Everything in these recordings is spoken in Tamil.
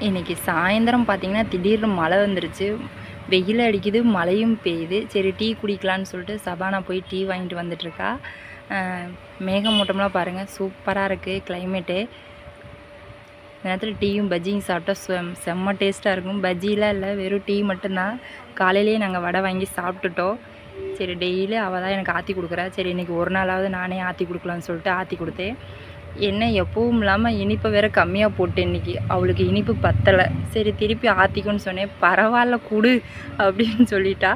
இன்றைக்கி சாயந்தரம் பார்த்திங்கன்னா திடீர்னு மழை வந்துருச்சு. வெயில் அடிக்குது, மழையும் பெய்யுது. சரி டீ குடிக்கலான்னு சொல்லிட்டு சபானா போய் டீ வாங்கிட்டு வந்துட்டுருக்கா. மேகமூட்டம்லாம் பாருங்கள், சூப்பராக இருக்குது கிளைமேட்டு. இந்த நேரத்தில் டீயும் பஜ்ஜியும் சாப்பிட்டா செம்ம டேஸ்ட்டாக இருக்கும். பஜ்ஜிலாம் இல்லை, வெறும் டீ மட்டும்தான். காலையிலேயே நாங்கள் வடை வாங்கி சாப்பிட்டுட்டோம். சரி டெய்லி அவள் தான் எனக்கு ஆற்றி கொடுக்குறா. சரி இன்றைக்கி ஒரு நாளாவது நானே ஆற்றி கொடுக்கலான்னு சொல்லிட்டு ஆற்றி கொடுத்தேன். என்ன எப்பவும் இல்லாமல் இனிப்பை வேற கம்மியாக போட்டேன் இன்றைக்கி. அவளுக்கு இனிப்பு பத்தலை. சரி திருப்பி ஆற்றிக்குன்னு சொன்னேன். பரவாயில்ல கொடு அப்படின்னு சொல்லிட்டா.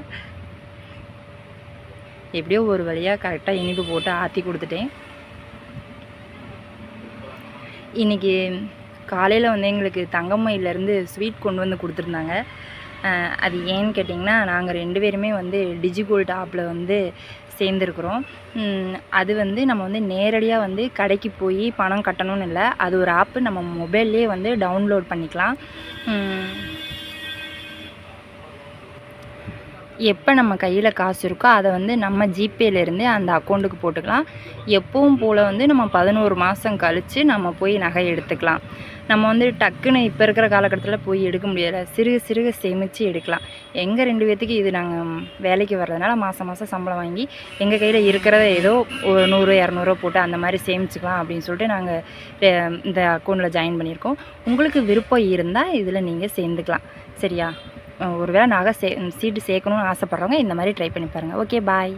எப்படியோ ஒரு வழியாக கரெக்டாக இனிப்பு போட்டு ஆற்றி கொடுத்துட்டேன். இன்றைக்கி காலையில் வந்து எங்களுக்கு தங்கம்மையிலேருந்து ஸ்வீட் கொண்டு வந்து கொடுத்துருந்தாங்க. அது ஏன்னு கேட்டிங்கன்னா, நாங்கள் 2 பேருமே வந்து டிஜிகோல்ட் ஆப்பில் வந்து சேர்ந்துருக்குறோம். அது வந்து நம்ம வந்து நேரடியாக வந்து கடைக்கு போய் பணம் கட்டணும்னு இல்லை. அது ஒரு ஆப்பு நம்ம மொபைல்லே வந்து டவுன்லோட் பண்ணிக்கலாம். எப்போ நம்ம கையில் காசு இருக்கோ அதை வந்து நம்ம ஜிபேலேருந்து அந்த அக்கௌண்ட்டுக்கு போட்டுக்கலாம். எப்பவும் போல் வந்து நம்ம 11 மாதம் கழித்து நம்ம போய் நகை எடுத்துக்கலாம். நம்ம வந்து டக்குன்னு இப்போ இருக்கிற காலகட்டத்தில் போய் எடுக்க முடியாது. சிறுக சிறுக சேமித்து எடுக்கலாம். எங்கள் 2 பேர்த்துக்கு இது நாங்கள் வேலைக்கு வர்றதுனால மாதம் மாதம் சம்பளம் வாங்கி எங்கள் கையில் இருக்கிறத ஏதோ ஒரு 100 200 போட்டு அந்த மாதிரி சேமிச்சுக்கலாம் அப்படின்னு சொல்லிட்டு நாங்கள் இந்த அக்கௌண்ட்டில் ஜாயின் பண்ணியிருக்கோம். உங்களுக்கு விருப்பம் இருந்தால் இதில் நீங்கள் சேர்ந்துக்கலாம். சரியா? ஒரு வேளை நகை சீட்டு சேர்க்கணுன்னு ஆசைப்பட்றவங்க இந்த மாதிரி ட்ரை பண்ணி பாருங்கள். ஓகே, பாய்.